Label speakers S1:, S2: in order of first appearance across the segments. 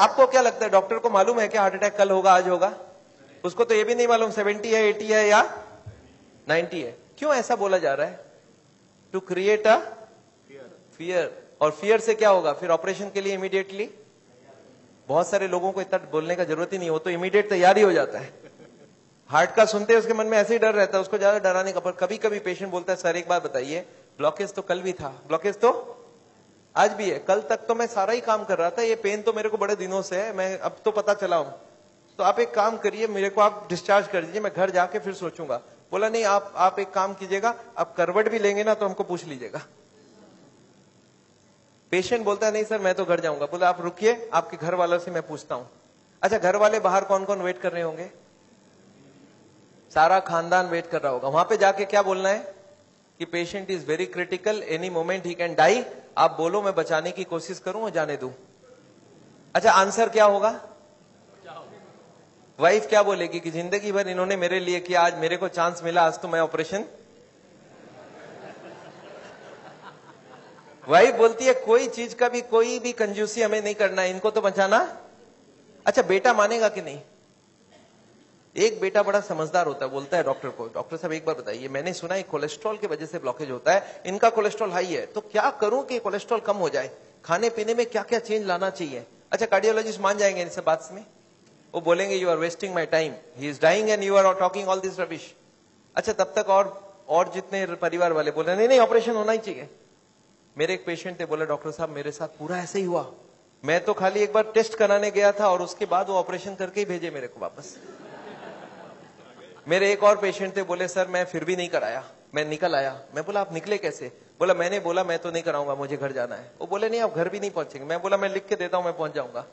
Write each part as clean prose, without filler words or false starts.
S1: आपको क्या लगता है, डॉक्टर को मालूम है कि हार्ट अटैक कल होगा आज होगा? उसको तो ये भी नहीं मालूम 70 है 80 है या 90 है। क्यों ऐसा बोला जा रहा है? To create a fear. और फियर से क्या होगा फिर? ऑपरेशन के लिए इमीडिएटली, बहुत सारे लोगों को इतना बोलने का जरूरत ही नहीं, हो तो इमीडिएट तैयारी हो जाता है। हार्ट का सुनते उसके मन में ऐसे ही डर रहता है, उसको ज्यादा डराने का। पर कभी कभी पेशेंट बोलता है सर एक बात बताइए, ब्लॉकेज तो कल भी था, ब्लॉकेज तो आज भी है, कल तक तो मैं सारा ही काम कर रहा था, ये पेन तो मेरे को बड़े दिनों से है, मैं अब तो पता चला हूं, तो आप एक काम करिए, मेरे को आप डिस्चार्ज कर दीजिए, मैं घर जाके फिर सोचूंगा। बोला नहीं, आप एक काम कीजिएगा, आप करवट भी लेंगे ना तो हमको पूछ लीजिएगा। पेशेंट बोलता है नहीं सर मैं तो घर जाऊंगा। बोला आप रुकिए, आपके घर वालों से मैं पूछता हूं। अच्छा, घर वाले बाहर कौन कौन वेट कर रहे होंगे? सारा खानदान वेट कर रहा होगा। वहां पे जाके क्या बोलना है कि patient is very critical, any moment he can die. आप बोलो मैं बचाने की कोशिश करूं और जाने दूं। अच्छा, आंसर क्या होगा? वाइफ क्या बोलेगी कि जिंदगी भर इन्होंने मेरे लिए किया, आज मेरे को चांस मिला, आज तो मैं ऑपरेशन। वाइफ बोलती है कोई चीज का भी कोई भी कंजूसी हमें नहीं करना है, इनको तो बचाना। अच्छा, बेटा मानेगा कि नहीं? एक बेटा बड़ा समझदार होता है, बोलता है डॉक्टर को, डॉक्टर साहब एक बार बताइए, मैंने सुना है कोलेस्ट्रॉल की वजह से ब्लॉकेज होता है, इनका कोलेस्ट्रॉल हाई है, तो क्या करूं कि कोलेस्ट्रॉल कम हो जाए? खाने पीने में क्या क्या चेंज लाना चाहिए? अच्छा, कार्डियोलॉजिस्ट मान जाएंगे इस बात में, वो बोलेंगे you are wasting my time, he is dying and you are talking all this rubbish. अच्छा, तब तक और जितने परिवार वाले बोले नहीं नहीं ऑपरेशन होना ही चाहिए। मेरे एक पेशेंट थे, बोला डॉक्टर साहब मेरे साथ पूरा ऐसे ही हुआ, मैं तो खाली एक बार टेस्ट कराने गया था और उसके बाद वो ऑपरेशन करके ही भेजे मेरे को वापस। मेरे एक और पेशेंट थे, बोले सर मैं फिर भी नहीं कराया, मैं निकल आया। मैं बोला आप निकले कैसे? बोला मैंने बोला मैं तो नहीं कराऊंगा, मुझे घर जाना है। वो बोले नहीं आप घर भी नहीं पहुंचेंगे। मैं बोला मैं लिख के देता हूं, मैं पहुंच जाऊंगा।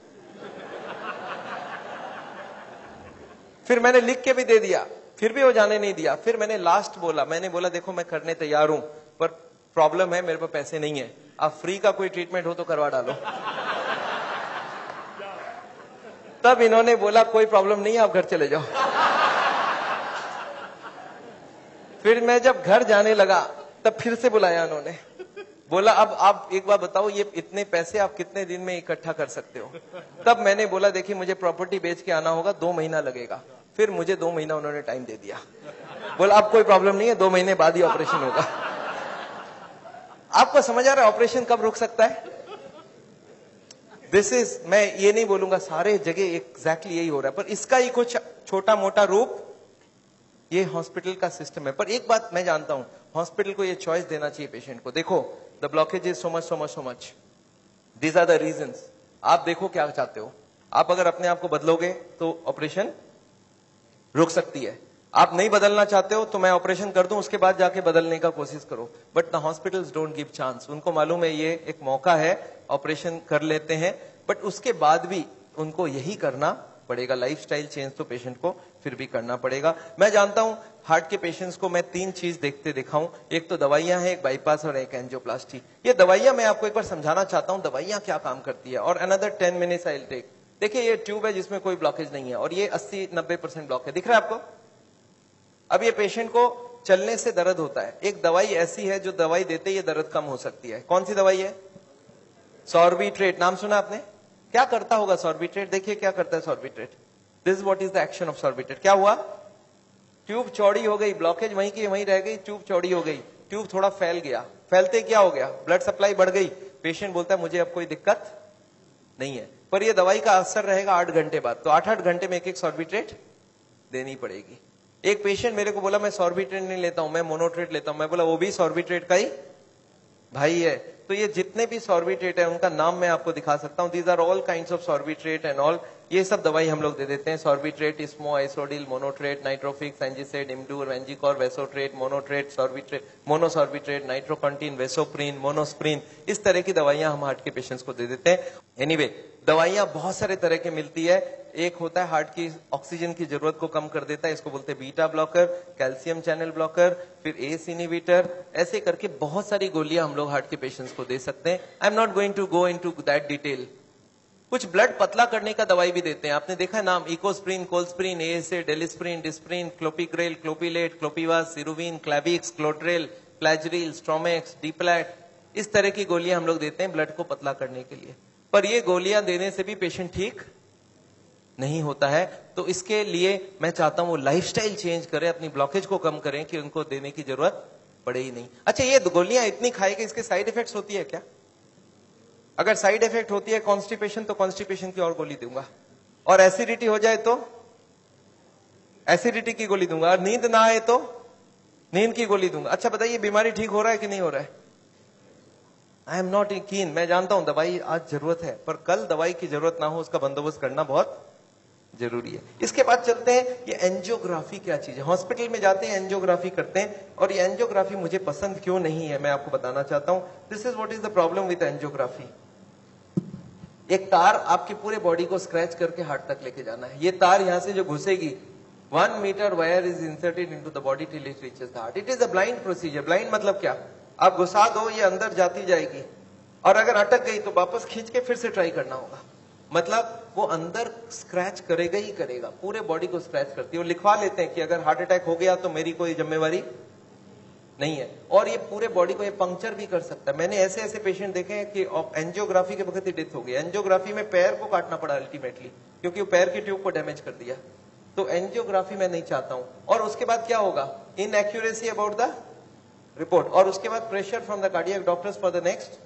S1: फिर मैंने लिख के भी दे दिया, फिर भी वो जाने नहीं दिया। फिर मैंने लास्ट बोला, मैंने बोला देखो मैं करने तैयार हूं, पर प्रॉब्लम है मेरे पास पैसे नहीं है, आप फ्री का कोई ट्रीटमेंट हो तो करवा डालो। तब इन्होंने बोला कोई प्रॉब्लम नहीं है, आप घर चले जाओ। फिर मैं जब घर जाने लगा तब फिर से बुलाया उन्होंने, बोला अब आप एक बार बताओ ये इतने पैसे आप कितने दिन में इकट्ठा कर सकते हो? तब मैंने बोला देखिए मुझे प्रॉपर्टी बेच के आना होगा, 2 महीना लगेगा। फिर मुझे 2 महीना उन्होंने टाइम दे दिया, बोला अब कोई प्रॉब्लम नहीं है, 2 महीने बाद ही ऑपरेशन होगा। आपको समझ आ रहा है ऑपरेशन कब रुक सकता है? दिस इज, मैं ये नहीं बोलूंगा सारे जगह एग्जैक्टली यही हो रहा है, पर इसका ही कुछ छोटा मोटा रूप ये हॉस्पिटल का सिस्टम है। पर एक बात मैं जानता हूं, हॉस्पिटल को ये चॉइस देना चाहिए पेशेंट को, देखो the blockage is so much so much so much, these are the reasons, आप देखो क्या चाहते हो। आप अगर अपने आप को बदलोगे तो ऑपरेशन रुक सकती है, आप नहीं बदलना चाहते हो तो मैं ऑपरेशन कर दूं, उसके बाद जाके बदलने का कोशिश करो। But the hospitals don't give chance, उनको मालूम है ये एक मौका है, ऑपरेशन कर लेते हैं, बट उसके बाद भी उनको यही करना पड़ेगा, लाइफस्टाइल चेंज तो पेशेंट को फिर भी करना पड़ेगा। मैं जानता हूं हार्ट के पेशेंट्स को मैं 3 चीज देखते दिखाऊं, एक तो दवाइयां हैं, एक बाईपास और एक एंजियोप्लास्टी। ये दवाइयां मैं आपको एक बार समझाना चाहता हूं दवाइयां क्या काम करती है, और another 10 minutes I will take. देखिए ये ट्यूब है जिसमें कोई ब्लॉकेज नहीं है, और ये 80-90% ब्लॉक है, दिख रहा है आपको? अब ये पेशेंट को चलने से दर्द होता है, एक दवाई ऐसी है जो दवाई देते ये दर्द कम हो सकती है। कौन सी दवाई है? सॉर्बिट्रेट, नाम सुना आपने? क्या करता होगा सॉर्बिट्रेट? देखिए क्या करता है Sorbitrate, this what is the action of Sorbitrate. क्या हुआ? ट्यूब चौड़ी हो गई, ब्लॉकेज वहीं की वहीं रह गई, ट्यूब चौड़ी हो गई, ट्यूब थोड़ा फैल गया, फैलते क्या हो गया? ब्लड सप्लाई बढ़ गई, पेशेंट बोलता है मुझे अब कोई दिक्कत नहीं है, पर यह दवाई का असर रहेगा 8 घंटे बाद, तो 8-8 घंटे में एक सॉर्बिट्रेट देनी पड़ेगी। एक पेशेंट मेरे को बोला मैं सॉर्बिट्रेट नहीं लेता हूं, मैं मोनोट्रेट लेता हूं। मैं बोला वो भी सॉर्बिट्रेट का ही भाई है। तो ये जितने भी सॉर्बिट्रेट है उनका नाम मैं आपको दिखा सकता हूं, these are all kinds of sorbitrate and all, ये सब दवाई हम लोग दे देते हैं। सॉर्बिट्रेट, इस्मो, आइसोडिल, मोनोट्रेट, नाइट्रोफिक्स, एंजिसेड, इमडूर, वेंजिकॉर, वेसोट्रेट, मोनोट्रेट, सॉर्बिट्रेट, मोनोसॉर्बिट्रेट, नाइट्रोकंटीन, वेसोप्रीन, मोनोस्प्रीन, इस तरह की दवाइयां हम हार्ट के पेशेंट्स को दे देते हैं। एनीवे दवाइयां बहुत सारे तरह की मिलती है, एक होता है हार्ट की ऑक्सीजन की जरूरत को कम कर देता है, इसको बोलते हैं beta blocker, calcium channel blocker, फिर एस इनहिबिटर, ऐसे करके बहुत सारी गोलियां हम लोग हार्ट के पेशेंट्स को दे सकते हैं। I am not going to go into that detail. कुछ ब्लड पतला करने का दवाई भी देते हैं, आपने देखा है नाम, Ecosprin, Colsprin, ASA, Delisprin, Disprin, Clopigrel, Clopilet, Clopivas, Ceruvin, Clavix, Clotrel, Plagril, Stromex, Deplatt, इस तरह की गोलियां हम लोग देते हैं ब्लड को पतला करने के लिए। पर ये गोलियां देने से भी पेशेंट ठीक नहीं होता है। तो इसके लिए मैं चाहता हूं वो लाइफस्टाइल चेंज करें, अपनी ब्लॉकेज को कम करें कि उनको देने की जरूरत पड़े ही नहीं। अच्छा, ये गोलियां इतनी खाएगी, इसके साइड इफेक्ट्स होती है क्या? अगर साइड इफेक्ट होती है कॉन्स्टिपेशन, तो कॉन्स्टिपेशन की और गोली दूंगा, और एसिडिटी हो जाए तो एसिडिटी की गोली दूंगा, और नींद ना आए तो नींद की गोली दूंगा। अच्छा बताइए, बीमारी ठीक हो रहा है कि नहीं हो रहा है? आई एम नॉट कीन, मैं जानता हूं दवाई आज जरूरत है, पर कल दवाई की जरूरत ना हो उसका बंदोबस्त करना बहुत जरूरी है। इसके बाद चलते हैं, ये एंजियोग्राफी क्या चीज है। हॉस्पिटल में जाते हैं, एंजियोग्राफी करते हैं, और ये एंजियोग्राफी मुझे पसंद क्यों नहीं है मैं आपको बताना चाहता हूं। This is what is the problem with angiography. एक तार आपकी पूरे बॉडी को स्क्रैच करके हार्ट तक लेके जाना है। ये तार यहां से जो घुसेगी, 1 metre wire is inserted into the body till it reaches the heart. It is a blind procedure. Blind मतलब क्या? आप घुसा दो, ये अंदर जाती जाएगी, और अगर अटक गई तो वापस खींच के फिर से ट्राई करना होगा। मतलब वो अंदर स्क्रैच करेगा ही करेगा, पूरे बॉडी को स्क्रैच करती है। वो लिखवा लेते हैं कि अगर हार्ट अटैक हो गया तो मेरी कोई जिम्मेवारी नहीं है, और ये पूरे बॉडी को ये पंक्चर भी कर सकता है। मैंने ऐसे ऐसे पेशेंट देखे हैं कि एंजियोग्राफी के वक्त ही डेथ हो गई। एंजियोग्राफी में पैर को काटना पड़ा अल्टीमेटली, क्योंकि वो पैर की ट्यूब को डैमेज कर दिया। तो एंजियोग्राफी मैं नहीं चाहता हूं। और उसके बाद क्या होगा? इनएक्यूरेसी अबाउट द रिपोर्ट, और उसके बाद pressure from the cardiac doctors for the next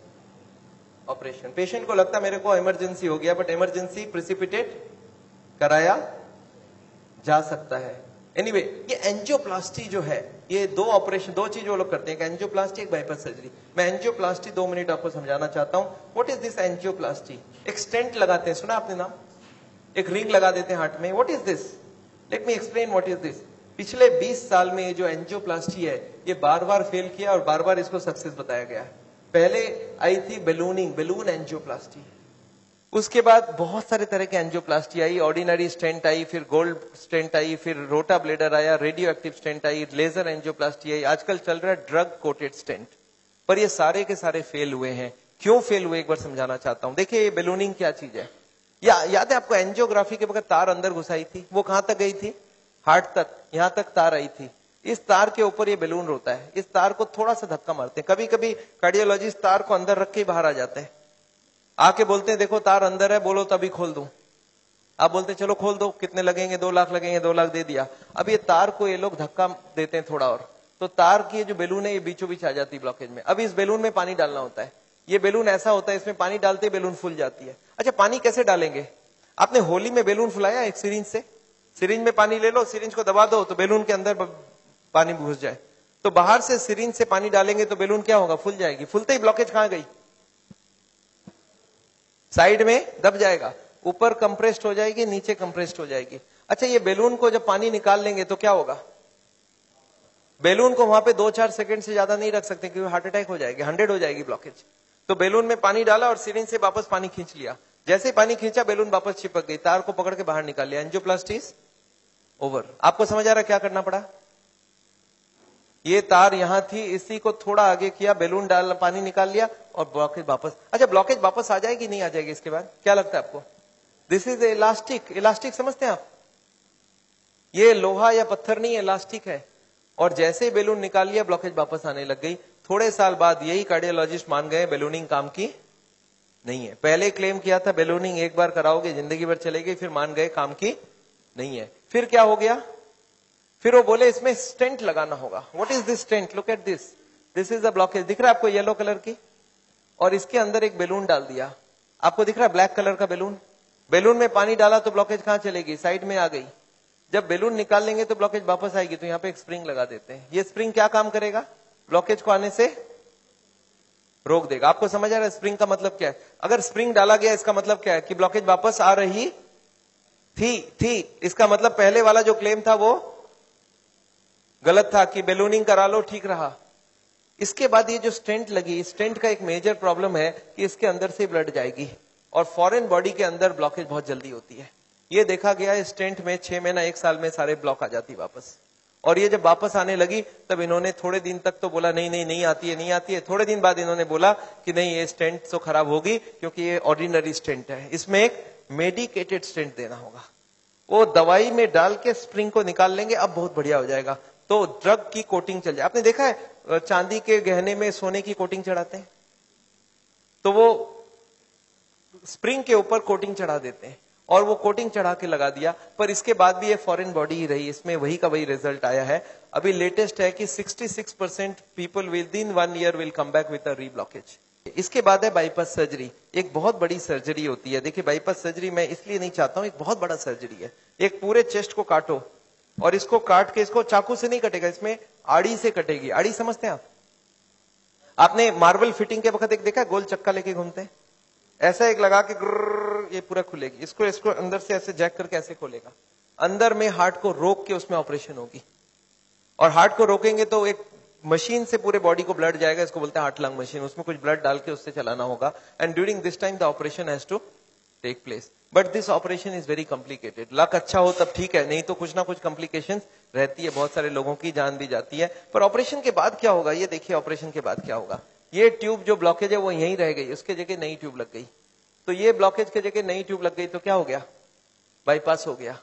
S1: operation. Patient को लगता है मेरे को इमरजेंसी हो गया, बट इमरजेंसी प्रिसिपिटेट कराया जा सकता है। एनीवे, ये एंजियोप्लास्टी जो है, ये दो ऑपरेशन, दो चीज वो लोग करते हैं, एक एंजियोप्लास्टी, एक बाईपास सर्जरी। मैं एंजियोप्लास्टी 2 मिनट आपको समझाना चाहता हूं। What is this angioplasty? एक स्टेंट लगाते हैं, सुना आपने नाम? एक रिंग लगा देते हैं हार्ट में। What is this? Let me explain what is this. पिछले 20 साल में ये जो एंजियोप्लास्टी है, ये बार बार फेल किया और बार बार इसको सक्सेस बताया गया। पहले आई थी बैलूनिंग, बैलून एंजियोप्लास्टी। उसके बाद बहुत सारे तरह के एंजियोप्लास्टी आई, ऑर्डिनरी स्टेंट आई, फिर गोल्ड स्टेंट आई, फिर रोटा ब्लेडर आया, रेडियो एक्टिव स्टेंट आई, लेजर एंजियोप्लास्टी आई, आजकल चल रहा है ड्रग कोटेड स्टेंट। पर ये सारे के सारे फेल हुए हैं। क्यों फेल हुए, एक बार समझाना चाहता हूं। देखिए, ये बैलूनिंग क्या चीज है? याद है आपको? एंजियोग्राफी के वक्त तार अंदर घुसाई थी, वो कहां तक गई थी? हार्ट तक, यहां तक तार आई थी। इस तार के ऊपर ये बैलून होता है। इस तार को थोड़ा सा धक्का मारते हैं। कभी कभी कार्डियोलॉजिस्ट तार को अंदर रख के बाहर आ जाते हैं, आके बोलते हैं देखो तार अंदर है, बोलो तभी खोल दूं। आप बोलते हैं चलो खोल दो, कितने लगेंगे? 2 लाख लगेंगे। 2 लाख दे दिया। अब ये तार को ये लोग धक्का देते हैं थोड़ा और, तो तार की जो बैलून है ये बीचों बीच आ जाती है ब्लॉकेज में। अब इस बैलून में पानी डालना होता है। ये बैलून ऐसा होता है, इसमें पानी डालते ही बैलून फूल जाती है। अच्छा, पानी कैसे डालेंगे? आपने होली में बैलून फुलाया एक सिरिंज से? सिरिंज में पानी ले लो, सिरिंज को दबा दो तो बैलून के अंदर पानी घुस जाए। तो बाहर से सिरिंज से पानी डालेंगे तो बैलून क्या होगा? फूल जाएगी। फूलते ही ब्लॉकेज कहां गई? साइड में दब जाएगा, ऊपर कंप्रेस्ड हो जाएगी, नीचे कंप्रेस्ड हो जाएगी। अच्छा, ये बैलून को जब पानी निकाल लेंगे तो क्या होगा? बैलून को वहां पे 2-4 सेकंड से ज्यादा नहीं रख सकते, क्योंकि हार्ट अटैक हो जाएगी, 100 हो जाएगी ब्लॉकेज। तो बैलून में पानी डाला और सिरिंज से वापस पानी खींच लिया। जैसे ही पानी खींचा, बैलून वापस चिपक गई, तार को पकड़ के बाहर निकाल लिया। Angioplasty is over. आपको समझ आ रहा क्या करना पड़ा? ये तार यहां थी, इसी को थोड़ा आगे किया, बैलून डाल, पानी निकाल लिया और ब्लॉकेज वापस। अच्छा, ब्लॉकेज वापस आ जाएगी नहीं आ जाएगी इसके बाद? क्या लगता है आपको? This is elastic. इलास्टिक समझते हैं आप? ये लोहा या पत्थर नहीं, इलास्टिक है। और जैसे ही बैलून निकाल लिया, ब्लॉकेज वापस आने लग गई। थोड़े साल बाद यही कार्डियोलॉजिस्ट मान गए बैलूनिंग काम की नहीं है। पहले क्लेम किया था बैलूनिंग एक बार कराओगे जिंदगी भर चलेगी, फिर मान गए काम की नहीं है। फिर क्या हो गया? फिर वो बोले इसमें स्टेंट लगाना होगा। What is this stent? Look at this, this is the blockage. दिख रहा है आपको येलो कलर की? और इसके अंदर एक बैलून डाल दिया। आपको दिख रहा है ब्लैक कलर का बैलून? बैलून में पानी डाला तो ब्लॉकेज कहां चलेगी? साइड में आ गई। जब बैलून निकाल लेंगे तो ब्लॉकेज वापस आएगी। तो यहाँ पे एक स्प्रिंग लगा देते हैं। ये स्प्रिंग क्या काम करेगा? ब्लॉकेज को आने से रोक देगा। आपको समझ आ रहा है स्प्रिंग का मतलब क्या है? अगर स्प्रिंग डाला गया, इसका मतलब क्या है? कि ब्लॉकेज वापस आ रही थी। इसका मतलब पहले वाला जो क्लेम था वो गलत था कि बैलूनिंग करा लो, ठीक रहा। इसके बाद ये जो स्टेंट लगी, स्टेंट का एक मेजर प्रॉब्लम है कि इसके अंदर से ब्लड जाएगी, और फॉरेन बॉडी के अंदर ब्लॉकेज बहुत जल्दी होती है। ये देखा गया है स्टेंट में 6 महीना 1 साल में सारे ब्लॉक आ जाती वापस। और ये जब वापस आने लगी तब इन्होंने थोड़े दिन तक तो बोला नहीं आती है। थोड़े दिन बाद इन्होंने बोला कि नहीं, ये स्टेंट तो खराब होगी क्योंकि ये ऑर्डिनरी स्टेंट है, इसमें एक मेडिकेटेड स्टेंट देना होगा। वो दवाई में डाल के स्प्रिंग को निकाल लेंगे, अब बहुत बढ़िया हो जाएगा। तो ड्रग की कोटिंग चल जाए। आपने देखा है चांदी के गहने में सोने की कोटिंग चढ़ाते हैं, तो वो स्प्रिंग के ऊपर कोटिंग चढ़ा देते हैं और वो कोटिंग चढ़ा के लगा दिया, पर इसके बाद भी ये फॉरेन बॉडी ही रही, इसमें वही का वही रिजल्ट आया है। अभी लेटेस्ट है कि 66% people with in 1 year will come back with a reblockage. इसके बाद है बाईपास सर्जरी। एक बहुत बड़ी सर्जरी होती है। देखिए बाईपास सर्जरी मैं इसलिए नहीं चाहता हूं, एक बहुत बड़ा सर्जरी है। एक पूरे चेस्ट को काटो और इसको काट के, इसको चाकू से नहीं कटेगा, इसमें आड़ी से कटेगी। आड़ी समझते हैं आप? आपने मार्बल फिटिंग के वक्त एक देखा, गोल चक्का लेके घूमते हैं, ऐसा एक लगा के ये पूरा खुलेगी। इसको अंदर से ऐसे जैक करके ऐसे खोलेगा, अंदर में हार्ट को रोक के उसमें ऑपरेशन होगी। और हार्ट को रोकेंगे तो एक मशीन से पूरे बॉडी को ब्लड जाएगा, इसको बोलते हैं हार्ट लंग मशीन। उसमें कुछ ब्लड डाल के उससे चलाना होगा। And during this time the operation has to take place, but this operation is very complicated. Luck अच्छा हो तब ठीक है, नहीं तो कुछ ना कुछ कॉम्प्लिकेशंस रहती है, बहुत सारे लोगों की जान भी जाती है। पर ऑपरेशन के बाद क्या होगा ये देखिए, ऑपरेशन के बाद क्या होगा। ये ट्यूब जो ब्लॉकेज है वो यहीं रह गई, उसके जगह नई ट्यूब लग गई। तो ये ब्लॉकेज के जगह नई ट्यूब लग गई तो क्या हो गया, बाईपास हो गया।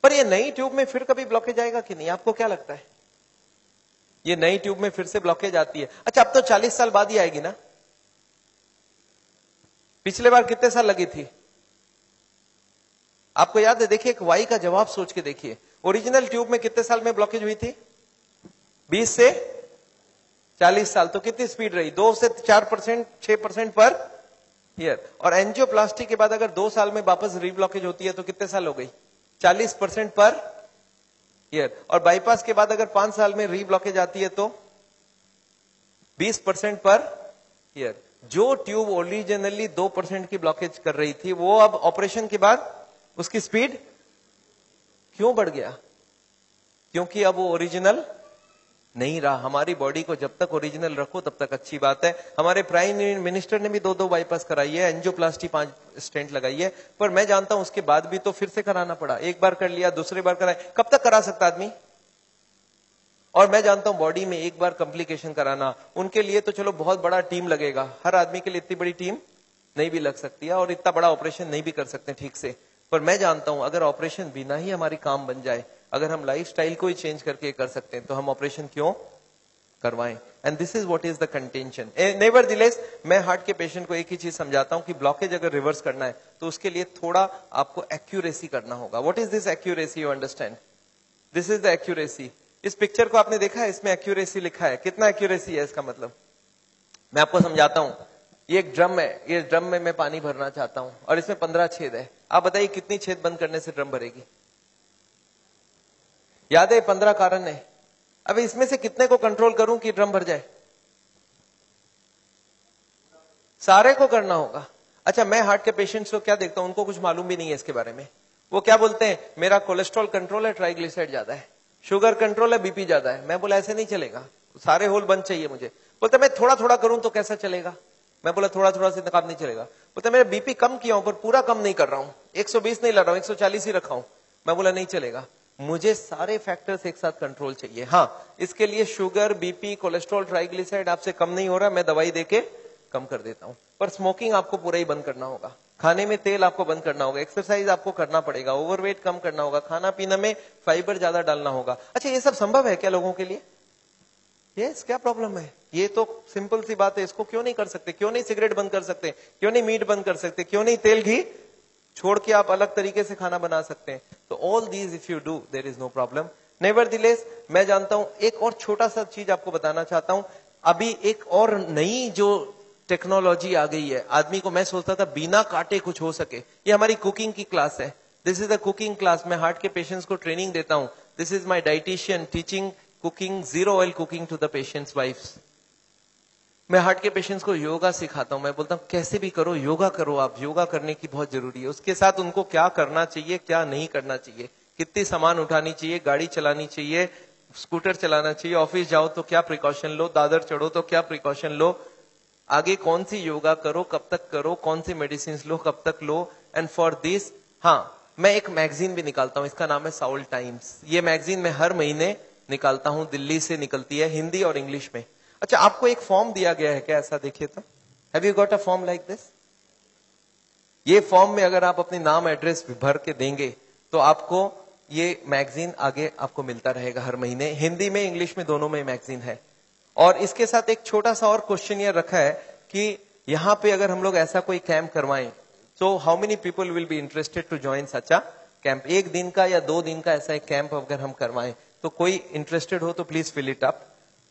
S1: पर ये नई ट्यूब में फिर कभी ब्लॉकेज आएगा कि नहीं, आपको क्या लगता है? ये नई ट्यूब में फिर से ब्लॉकेज आती है। अच्छा अब तो 40 साल बाद ही आएगी ना, पिछले बार कितने साल लगी थी आपको याद है? देखिए एक वाई का जवाब सोच के देखिए, ओरिजिनल ट्यूब में कितने साल में ब्लॉकेज हुई थी? 20 से 40 साल। तो कितनी स्पीड रही? 2 से 4%, 6% पर ईयर। और एंजियोप्लास्टी के बाद अगर 2 साल में वापस रीब्लॉकेज होती है तो कितने साल हो गई? 40% पर ईयर। और बाईपास के बाद अगर 5 साल में रीब्लॉकेज आती है तो 20% पर ईयर। जो ट्यूब ओरिजिनली 2% की ब्लॉकेज कर रही थी वो अब ऑपरेशन के बाद उसकी स्पीड क्यों बढ़ गया? क्योंकि अब वो ओरिजिनल नहीं रहा। हमारी बॉडी को जब तक ओरिजिनल रखो तब तक अच्छी बात है। हमारे प्राइम मिनिस्टर ने भी 2 बाईपास कराई है, एंजियोप्लास्टी 5 स्टेंट लगाई है। पर मैं जानता हूं उसके बाद भी तो फिर से कराना पड़ा। एक बार कर लिया, दूसरी बार कराए, कब तक करा सकता आदमी? और मैं जानता हूं बॉडी में एक बार कॉम्प्लिकेशन कराना, उनके लिए तो चलो बहुत बड़ा टीम लगेगा। हर आदमी के लिए इतनी बड़ी टीम नहीं भी लग सकती है और इतना बड़ा ऑपरेशन नहीं भी कर सकते ठीक से। पर मैं जानता हूं अगर ऑपरेशन बिना ही हमारी काम बन जाए, अगर हम लाइफस्टाइल को ही चेंज करके कर सकते हैं तो हम ऑपरेशन क्यों करवाएं? And this is what is the contention. Nevertheless मैं हार्ट के पेशेंट को एक ही चीज समझाता हूं कि ब्लॉकेज अगर रिवर्स करना है तो उसके लिए थोड़ा आपको एक्यूरेसी करना होगा। What is this accuracy? You understand? This is the accuracy. इस पिक्चर को आपने देखा है, इसमें एक्यूरेसी लिखा है। कितना एक्यूरेसी है इसका मतलब? मैं आपको समझाता हूं। ये एक ड्रम है, ये ड्रम में मैं पानी भरना चाहता हूं और इसमें 15 छेद है। आप बताइए कितनी छेद बंद करने से ड्रम भरेगी? याद है 15 कारण है। अब इसमें से कितने को कंट्रोल करूं कि ड्रम भर जाए? सारे को करना होगा। अच्छा मैं हार्ट के पेशेंट्स को क्या देखता हूं, उनको कुछ मालूम भी नहीं है इसके बारे में। वो क्या बोलते हैं, मेरा कोलेस्ट्रॉल कंट्रोल है, ट्राइग्लिसराइड ज्यादा है, शुगर कंट्रोल है, बीपी ज्यादा है। मैं बोला ऐसे नहीं चलेगा, सारे होल बंद चाहिए मुझे। बोलते मैं थोड़ा थोड़ा करूं तो कैसा चलेगा? मैं बोला थोड़ा थोड़ा से काम नहीं चलेगा। बोलते मेरा बीपी कम किया हूं पर पूरा कम नहीं कर रहा हूं, 120 नहीं ला रहा हूं, 140 ही रखा हूं। मैं बोला नहीं चलेगा, मुझे सारे फैक्टर्स एक साथ कंट्रोल चाहिए। हाँ इसके लिए शुगर, बीपी, कोलेस्ट्रॉल, ट्राइग्लिसराइड आपसे कम नहीं हो रहा, मैं दवाई देके कम कर देता हूं। पर स्मोकिंग आपको पूरा ही बंद करना होगा, खाने में तेल आपको बंद करना होगा, एक्सरसाइज आपको करना पड़ेगा, ओवरवेट कम करना होगा, खाना पीना में फाइबर ज्यादा डालना होगा। अच्छा ये सब संभव है क्या लोगों के लिए? यस, क्या प्रॉब्लम है? ये तो सिंपल सी बात है, इसको क्यों नहीं कर सकते? क्यों नहीं सिगरेट बंद कर सकते? क्यों नहीं मीट बंद कर सकते? क्यों नहीं तेल घी छोड़ के आप अलग तरीके से खाना बना सकते हैं? तो all these if you do there is no problem. Nevertheless मैं जानता हूं, एक और छोटा सा चीज आपको बताना चाहता हूं। अभी एक और नई जो टेक्नोलॉजी आ गई है, आदमी को मैं सोचता था बिना काटे कुछ हो सके। ये हमारी कुकिंग की क्लास है, this is the cooking class. मैं हार्ट के पेशेंट्स को ट्रेनिंग देता हूं। This is my dietitian teaching cooking, 0 oil cooking to the patients wives. मैं हार्ट के पेशेंट्स को योगा सिखाता हूं। मैं बोलता हूं कैसे भी करो, योगा करो, आप योगा करने की बहुत जरूरी है। उसके साथ उनको क्या करना चाहिए, क्या नहीं करना चाहिए, कितनी सामान उठानी चाहिए, गाड़ी चलानी चाहिए, स्कूटर चलाना चाहिए, ऑफिस जाओ तो क्या प्रिकॉशन लो, दादर चढ़ो तो क्या प्रिकॉशन लो, आगे कौन सी योगा करो, कब तक करो, कौन सी मेडिसिन लो, कब तक लो। एंड फॉर दिस हाँ मैं एक मैगजीन भी निकालता हूं, इसका नाम है साउल टाइम्स। ये मैगजीन मैं हर महीने निकालता हूं, दिल्ली से निकलती है, हिंदी और इंग्लिश में। अच्छा आपको एक फॉर्म दिया गया है क्या? ऐसा देखिए तो, have you got a form like this? ये फॉर्म में अगर आप अपनी नाम एड्रेस भर के देंगे तो आपको ये मैगजीन आगे आपको मिलता रहेगा हर महीने। हिंदी में इंग्लिश में दोनों में मैगजीन है। और इसके साथ एक छोटा सा और क्वेश्चन ये रखा है कि यहाँ पे अगर हम लोग ऐसा कोई कैंप करवाएं So how many people will be interested to join such a camp? 1 दिन का या 2 दिन का ऐसा एक कैंप अगर हम करवाएं तो कोई इंटरेस्टेड हो तो प्लीज फिल इट अप.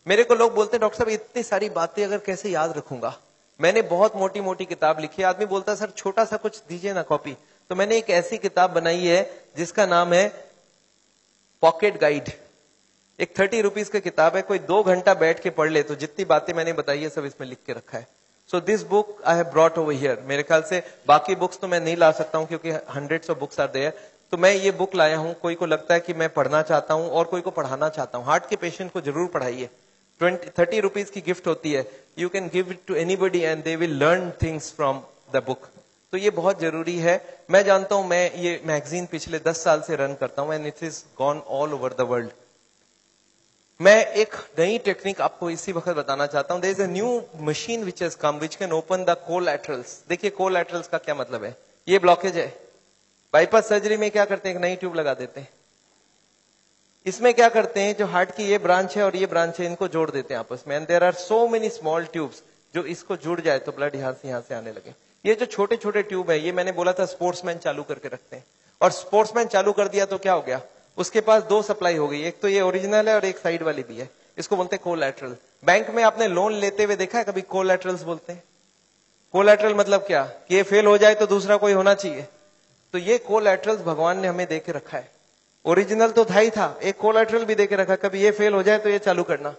S1: मेरे को लोग बोलते हैं डॉक्टर साहब इतनी सारी बातें अगर कैसे याद रखूंगा. मैंने बहुत मोटी मोटी किताब लिखी है. आदमी बोलता है सर छोटा सा कुछ दीजिए ना कॉपी. तो मैंने एक ऐसी किताब बनाई है जिसका नाम है पॉकेट गाइड. एक 30 रुपीज की किताब है. कोई 2 घंटा बैठ के पढ़ ले तो जितनी बातें मैंने बताई है सब इसमें लिख के रखा है. So this book I have brought over here. मेरे ख्याल से बाकी बुक्स तो मैं नहीं ला सकता हूं क्योंकि hundreds of books are there. तो मैं ये बुक लाया हूं. कोई को लगता है कि मैं पढ़ना चाहता हूं और कोई को पढ़ाना चाहता हूं. हार्ट के पेशेंट को जरूर पढ़ाइए. 30 रुपीज की गिफ्ट होती है. You can give it to anybody and they will learn things from the book. तो ये बहुत जरूरी है. मैं जानता हूं, मैं ये मैगजीन पिछले 10 साल से रन करता हूं and it is gone all over the world. मैं एक नई टेक्निक आपको इसी वक्त बताना चाहता हूं. There is a new machine which has come which can open the collaterals. देखिए कोलैटरल्स का क्या मतलब है. ये ब्लॉकेज है. बाईपास सर्जरी में क्या करते हैं, एक नई ट्यूब लगा देते हैं. इसमें क्या करते हैं, जो हार्ट की ये ब्रांच है और ये ब्रांच है इनको जोड़ देते हैं आपस में. And there are so many small tubes. जो इसको जुड़ जाए तो ब्लड यहां से आने लगे. ये जो छोटे छोटे ट्यूब है ये मैंने बोला था स्पोर्ट्समैन चालू करके रखते हैं. और स्पोर्ट्समैन चालू कर दिया तो क्या हो गया, उसके पास 2 सप्लाई हो गई. एक तो ये ओरिजिनल है और एक साइड वाली भी है. इसको बोलते हैं कोलैटरल. बैंक में आपने लोन लेते हुए देखा है कभी कोलैटरल्स बोलते हैं. कोलैटरल मतलब क्या, कि ये फेल हो जाए तो दूसरा कोई होना चाहिए. तो ये कोलैटरल्स भगवान ने हमें देके रखा है. ओरिजिनल तो था ही था, एक कोलैटरल भी देके रखा. कभी ये फेल हो जाए तो ये चालू करना.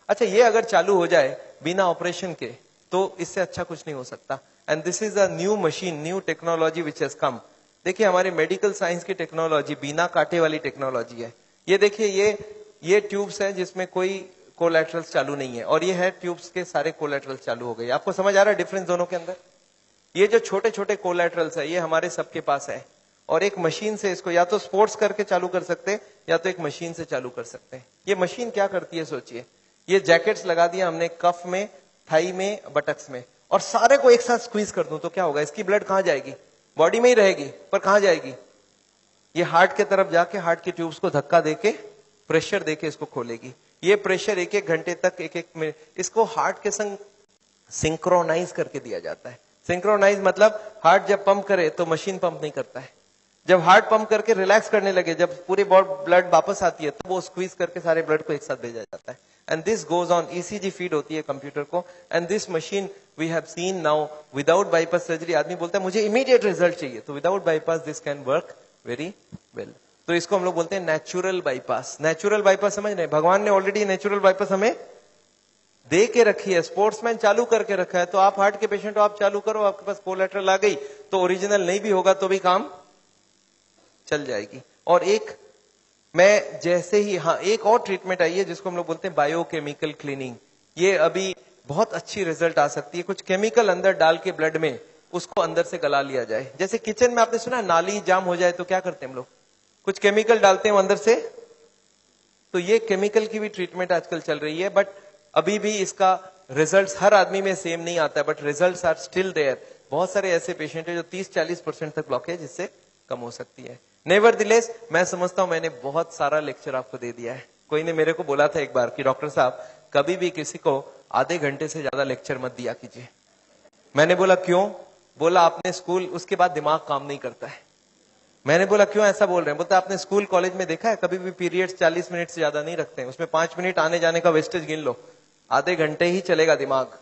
S1: अच्छा ये अगर चालू हो जाए बिना ऑपरेशन के तो इससे अच्छा कुछ नहीं हो सकता. And this is a new machine, new technology which has कम. देखिए हमारे मेडिकल साइंस की टेक्नोलॉजी बिना कांटे वाली टेक्नोलॉजी है. ये देखिए ये ट्यूब्स हैं जिसमें कोई कोलैटरल्स चालू नहीं है और ये है ट्यूब्स के सारे कोलैटरल्स चालू हो गए. आपको समझ आ रहा है डिफरेंस दोनों के अंदर. ये जो छोटे छोटे कोलैटरल्स है ये हमारे सबके पास है और एक मशीन से इसको या तो स्पोर्ट्स करके चालू कर सकते हैं या तो एक मशीन से चालू कर सकते हैं. ये मशीन क्या करती है सोचिए. ये जैकेट्स लगा दिया हमने कफ में, थाई में, बटक्स में और सारे को एक साथ स्क्वीज कर दूं तो क्या होगा, इसकी ब्लड कहां जाएगी, बॉडी में ही रहेगी पर कहां जाएगी, ये हार्ट के तरफ जाके हार्ट की ट्यूब्स को धक्का देके प्रेशर देके इसको खोलेगी. ये प्रेशर 1-1 घंटे तक 1-1 मिनट इसको हार्ट के संग सिंक्रोनाइज करके दिया जाता है. सिंक्रोनाइज मतलब हार्ट जब पंप करे तो मशीन पंप नहीं करता है. जब हार्ट पंप करके रिलैक्स करने लगे, जब पूरी ब्लड वापस आती है तो वो स्क्वीज करके सारे ब्लड को एक साथ भेजा जाता है. And this goes on. ECG feed होती है कंप्यूटर को. And this machine we have seen now without bypass surgery. आदमी बोलता है मुझे इमीडिएट रिजल्ट चाहिए, तो without bypass this can work very well. तो इसको हम लोग बोलते हैं नेचुरल बाईपास. नेचुरल बाईपास समझ रहे हैं, भगवान ने ऑलरेडी नेचुरल बाईपास हमें दे के रखी है. स्पोर्ट्समैन चालू करके रखा है. तो आप हार्ट के पेशेंट हो, आप चालू करो, आपके पास कोलैटरल आ गई तो ओरिजिनल नहीं भी होगा तो भी काम चल जाएगी. और एक मैं जैसे ही एक और ट्रीटमेंट आई है जिसको हम लोग बोलते हैं बायोकेमिकल क्लीनिंग. ये अभी बहुत अच्छी रिजल्ट आ सकती है. कुछ केमिकल अंदर डाल के ब्लड में उसको अंदर से गला लिया जाए. जैसे किचन में आपने सुना नाली जाम हो जाए तो क्या करते हैं हम लोग, कुछ केमिकल डालते हैं अंदर से. तो ये केमिकल की भी ट्रीटमेंट आजकल चल रही है. बट अभी भी इसका रिजल्ट हर आदमी में सेम नहीं आता है. But result are still there. बहुत सारे ऐसे पेशेंट है जो 30-40% तक ब्लॉकेज इससे कम हो सकती है. नेवरदिलेस मैं समझता हूं मैंने बहुत सारा लेक्चर आपको दे दिया है. कोई ने मेरे को बोला था एक बार कि डॉक्टर साहब कभी भी किसी को आधे घंटे से ज्यादा लेक्चर मत दिया कीजिए. मैंने बोला क्यों, बोला आपने स्कूल, उसके बाद दिमाग काम नहीं करता है. मैंने बोला क्यों ऐसा बोल रहे हैं, बोलता आपने स्कूल कॉलेज में देखा है कभी भी पीरियड्स 40 मिनट से ज्यादा नहीं रखते हैं, उसमें 5 मिनट आने जाने का वेस्टेज गिन लो, आधे घंटे ही चलेगा दिमाग.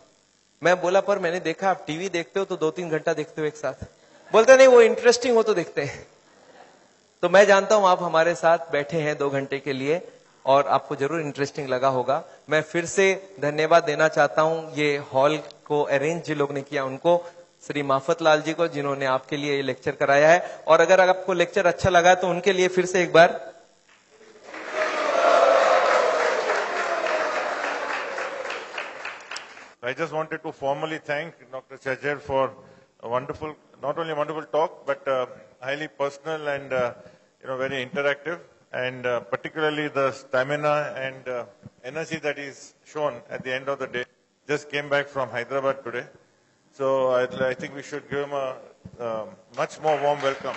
S1: मैं बोला पर मैंने देखा आप टीवी देखते हो तो 2-3 घंटा देखते हो एक साथ. बोलते नहीं वो इंटरेस्टिंग हो तो देखते हैं. तो मैं जानता हूं आप हमारे साथ बैठे हैं 2 घंटे के लिए और आपको जरूर इंटरेस्टिंग लगा होगा. मैं फिर से धन्यवाद देना चाहता हूं ये हॉल को अरेंज जिन लोग ने किया उनको, श्री माफत लाल जी को जिन्होंने आपके लिए ये लेक्चर कराया है. और अगर आपको लेक्चर अच्छा लगा तो उनके लिए फिर से एक बार
S2: I just wanted to formally thank Dr. Chajjar for a wonderful, not only a wonderful talk, but highly personal and very interactive, and particularly the stamina and energy that is shown at the end of the day. Just came back from Hyderabad today, so I think we should give him a much more warm welcome.